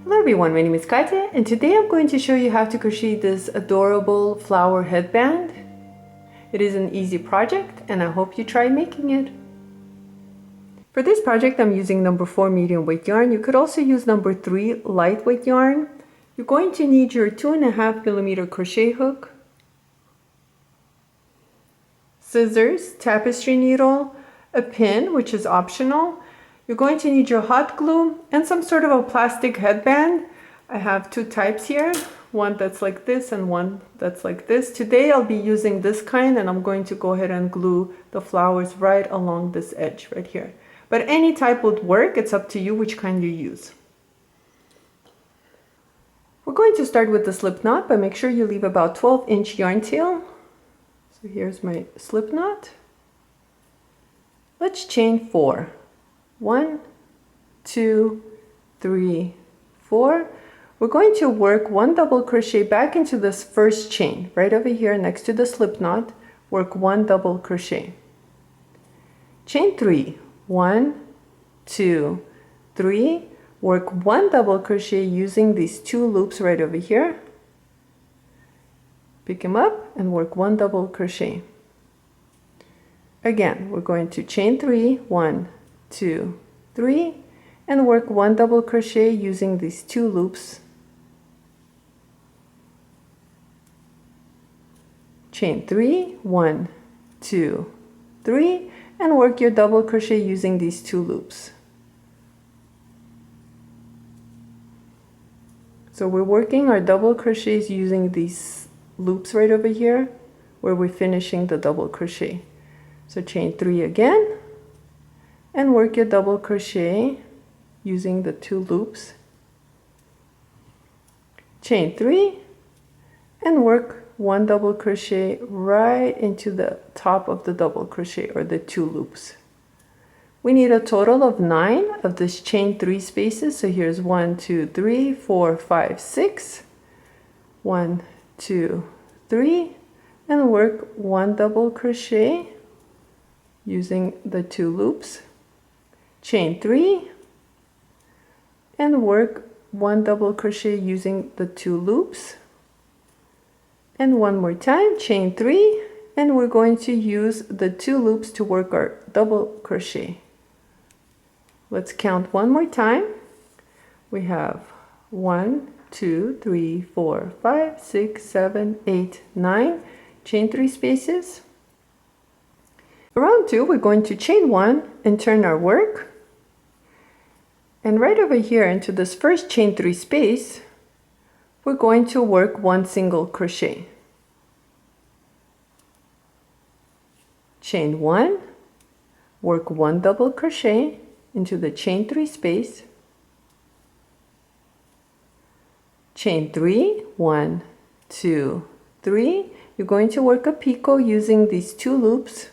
Hello everyone, my name is Katya and today I'm going to show you how to crochet this adorable flower headband. It is an easy project and I hope you try making it. For this project I'm using number 4 medium weight yarn. You could also use number 3 lightweight yarn. You're going to need your 2.5mm crochet hook, scissors, tapestry needle, a pin which is optional. You're going to need your hot glue and some sort of a plastic headband. I have two types here, one that's like this and one that's like this. Today I'll be using this kind and I'm going to go ahead and glue the flowers right along this edge right here. But any type would work, it's up to you which kind you use. We're going to start with the slip knot, but make sure you leave about 12-inch yarn tail. So here's my slip knot. Let's chain 4. 1, 2, 3, 4. We're going to work 1 double crochet back into this first chain right over here next to the slip knot. Work 1 double crochet. Chain 3. 1, 2, 3. Work 1 double crochet using these 2 loops right over here. Pick them up and work 1 double crochet. Again, we're going to chain 3. 1, 2, 3, and work 1 double crochet using these 2 loops. Chain 3, 1, 2, 3, and work your double crochet using these 2 loops. So we're working our double crochets using these loops right over here where we're finishing the double crochet. So chain 3 again. And work your double crochet using the 2 loops. Chain 3 and work 1 double crochet right into the top of the double crochet or the 2 loops. We need a total of 9 of this chain 3 spaces. So here's 1, 2, 3, 4, 5, 6. 1, 2, 3, and work 1 double crochet using the 2 loops. Chain 3 and work 1 double crochet using the 2 loops, and one more time chain 3, and we're going to use the 2 loops to work our double crochet. Let's count one more time. We have 1, 2, 3, 4, 5, 6, 7, 8, 9 chain 3 spaces. For round 2 we're going to chain 1 and turn our work. And right over here into this first chain 3 space, we're going to work 1 single crochet. Chain 1, work 1 double crochet into the chain 3 space. Chain 3, 1, 2, 3. You're going to work a picot using these 2 loops.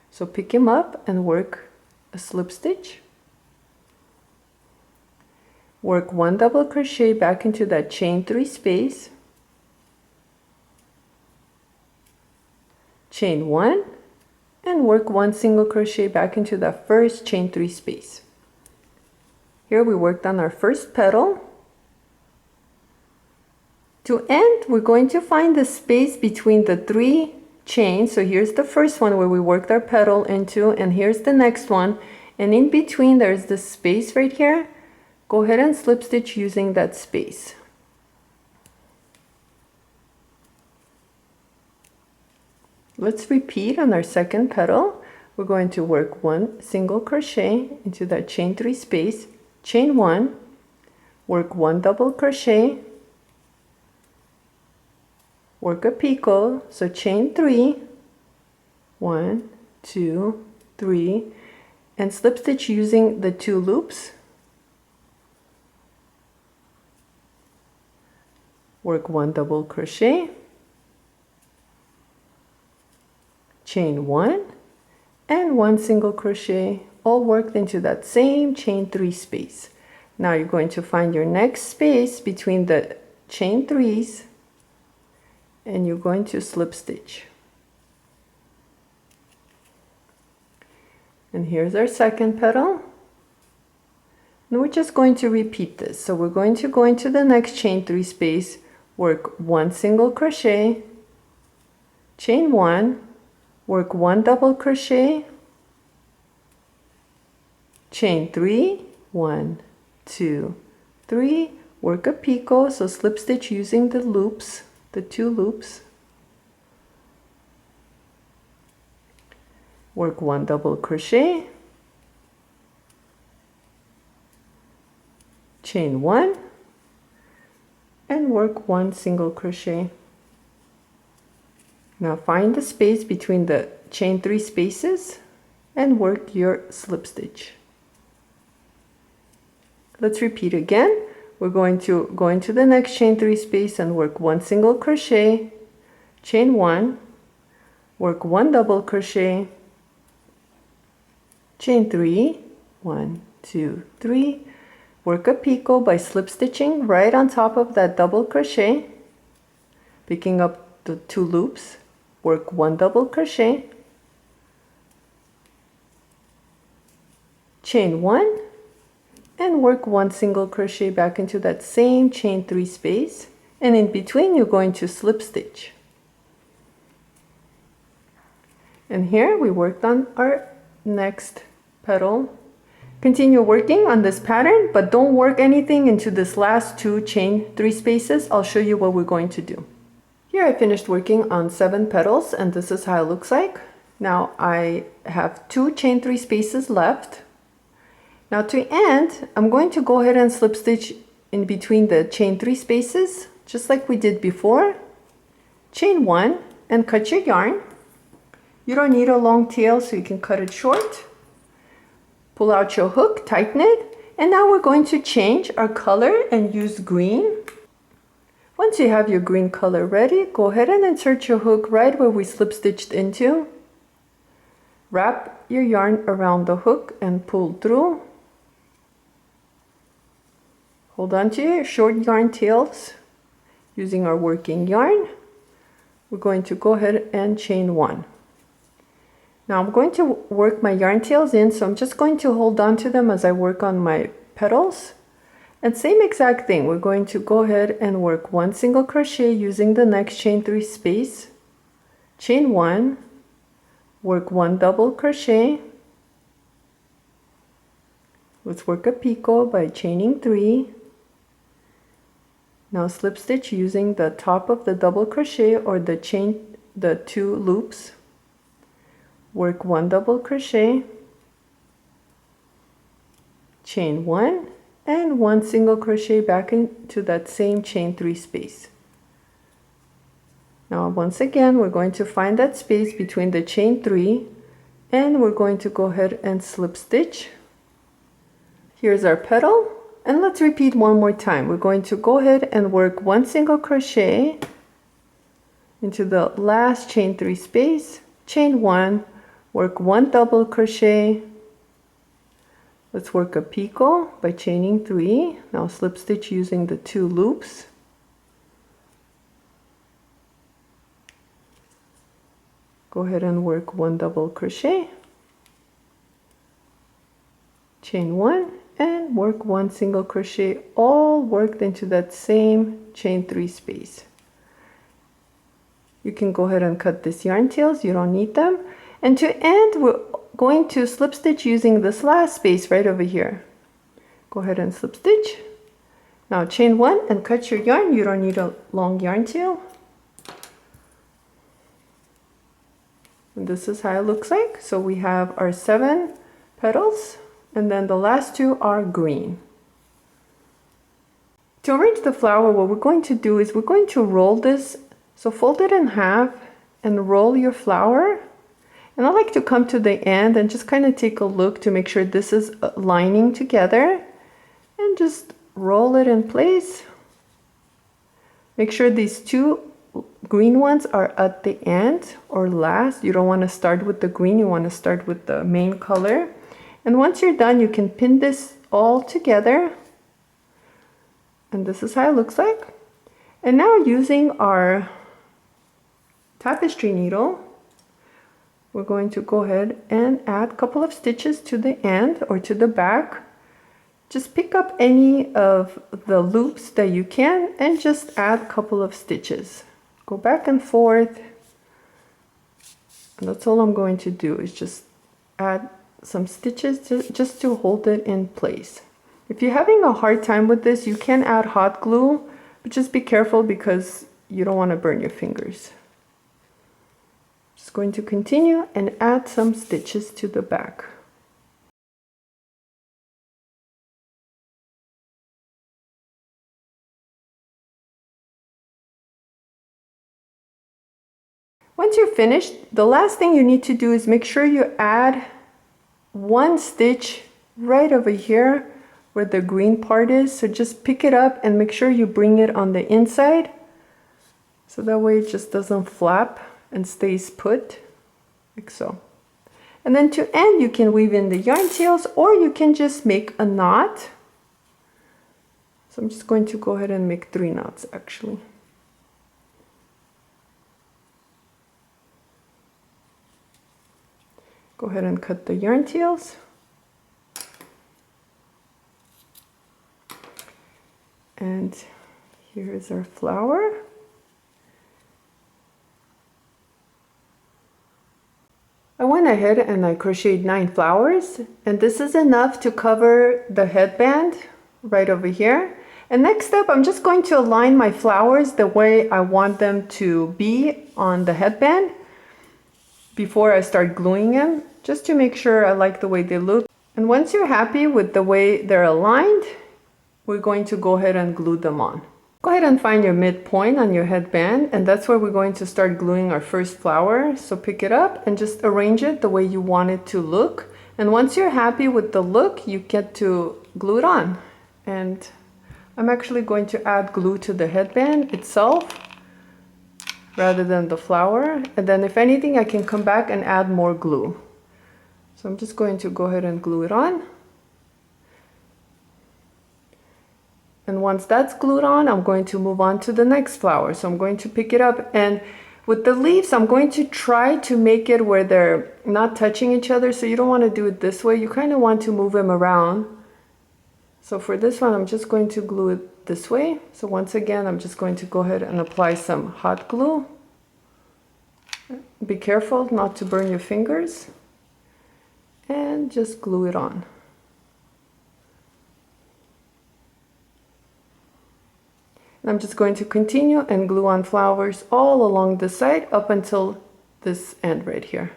So pick them up and work a slip stitch. Work 1 double crochet back into that chain 3 space. Chain 1 and work 1 single crochet back into that first chain 3 space. Here we worked on our first petal. To end, we're going to find the space between the 3 chains. So here's the first one where we worked our petal into, and here's the next one, and in between there's this space right here. Go ahead and slip stitch using that space. Let's repeat on our second petal. We're going to work 1 single crochet into that chain 3 space, chain 1, work 1 double crochet, work a picot, so chain 3, 1, 2, 3, and slip stitch using the 2 loops. Work 1 double crochet, chain 1, and 1 single crochet, all worked into that same chain 3 space. Now you're going to find your next space between the chain 3s, and you're going to slip stitch. And here's our second petal. And we're just going to repeat this. So we're going to go into the next chain 3 space, work 1 single crochet, chain 1, work 1 double crochet, chain 3, 1, 2, 3, work a picot, so slip stitch using the loops, the 2 loops, work 1 double crochet, chain 1, and work 1 single crochet. Now find the space between the chain 3 spaces and work your slip stitch. Let's repeat again. We're going to go into the next chain 3 space and work 1 single crochet, chain 1, work 1 double crochet, chain 3, 1, 2, 3, work a picot by slip stitching right on top of that double crochet, picking up the 2 loops, work 1 double crochet, chain 1, and work 1 single crochet back into that same chain 3 space, and in between you're going to slip stitch. And here we worked on our next petal. Continue working on this pattern, but don't work anything into this last 2 chain 3 spaces. I'll show you what we're going to do. Here I finished working on 7 petals, and this is how it looks like. Now I have 2 chain 3 spaces left. Now to end, I'm going to go ahead and slip stitch in between the chain 3 spaces, just like we did before. Chain 1 and cut your yarn. You don't need a long tail, so you can cut it short. Pull out your hook, tighten it, and now we're going to change our color and use green. Once you have your green color ready, go ahead and insert your hook right where we slip stitched into. Wrap your yarn around the hook and pull through. Hold on to your short yarn tails using our working yarn. We're going to go ahead and chain 1. Now I'm going to work my yarn tails in, so I'm just going to hold on to them as I work on my petals. And same exact thing, we're going to go ahead and work 1 single crochet using the next chain 3 space, chain 1, work 1 double crochet. Let's work a picot by chaining 3. Now slip stitch using the top of the double crochet or the 2 loops. Work 1 double crochet, chain 1, and 1 single crochet back into that same chain 3 space. Now once again, we're going to find that space between the chain 3 and we're going to go ahead and slip stitch. Here's our petal. And let's repeat one more time. We're going to go ahead and work 1 single crochet into the last chain 3 space, chain 1, work 1 double crochet. Let's work a picot by chaining 3. Now slip stitch using the 2 loops. Go ahead and work 1 double crochet, chain 1, and work 1 single crochet, all worked into that same chain 3 space. You can go ahead and cut this yarn tails, you don't need them. And to end, we're going to slip stitch using this last space right over here. Go ahead and slip stitch. Now chain 1 and cut your yarn, you don't need a long yarn tail. And this is how it looks like. So we have our 7 petals. And then the last 2 are green. To arrange the flower, what we're going to do is we're going to roll this. So fold it in half and roll your flower. And I like to come to the end and just kind of take a look to make sure this is lining together. And just roll it in place. Make sure these 2 green ones are at the end or last. You don't want to start with the green, you want to start with the main color. And once you're done, you can pin this all together. And this is how it looks like. And now using our tapestry needle, we're going to go ahead and add a couple of stitches to the end or to the back. Just pick up any of the loops that you can and just add a couple of stitches. Go back and forth. And that's all I'm going to do is just add some stitches just to hold it in place. If you're having a hard time with this, you can add hot glue, but just be careful because you don't want to burn your fingers. Just going to continue and add some stitches to the back. Once you're finished, the last thing you need to do is make sure you add one stitch right over here where the green part is. So just pick it up and make sure you bring it on the inside. So that way it just doesn't flap and stays put, like so. And then to end, you can weave in the yarn tails or you can just make a knot. So I'm just going to go ahead and make 3 knots actually. Go ahead and cut the yarn tails. And here is our flower. I went ahead and I crocheted 9 flowers, and this is enough to cover the headband right over here. And next step, I'm just going to align my flowers the way I want them to be on the headband before I start gluing them, just to make sure I like the way they look. And once you're happy with the way they're aligned, we're going to go ahead and glue them on. Go ahead and find your midpoint on your headband, and that's where we're going to start gluing our first flower. So pick it up and just arrange it the way you want it to look. And once you're happy with the look, you get to glue it on. And I'm actually going to add glue to the headband itself rather than the flower, and then if anything I can come back and add more glue. So I'm just going to go ahead and glue it on, and once that's glued on, I'm going to move on to the next flower. So I'm going to pick it up, and with the leaves I'm going to try to make it where they're not touching each other. So you don't want to do it this way, you kind of want to move them around. So for this one I'm just going to glue it this way. So once again, I'm just going to go ahead and apply some hot glue. Be careful not to burn your fingers. And just glue it on. And I'm just going to continue and glue on flowers all along the side up until this end right here.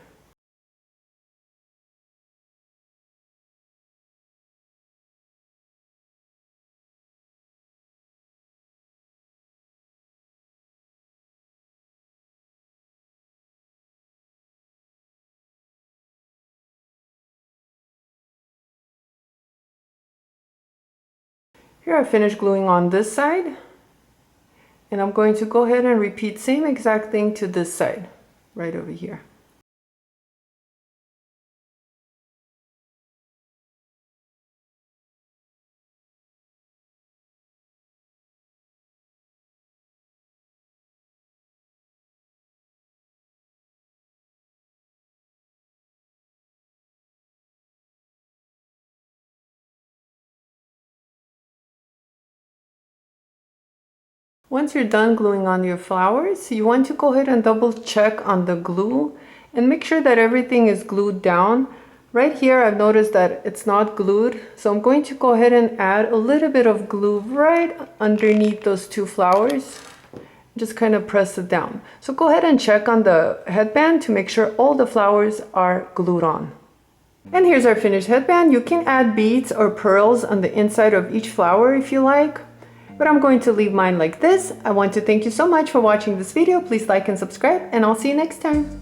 Here I finished gluing on this side, and I'm going to go ahead and repeat same exact thing to this side, right over here. Once you're done gluing on your flowers, you want to go ahead and double check on the glue and make sure that everything is glued down. Right here I've noticed that it's not glued, so I'm going to go ahead and add a little bit of glue right underneath those 2 flowers. Just kind of press it down. So go ahead and check on the headband to make sure all the flowers are glued on. And here's our finished headband. You can add beads or pearls on the inside of each flower if you like, but I'm going to leave mine like this. I want to thank you so much for watching this video. Please like and subscribe, and I'll see you next time.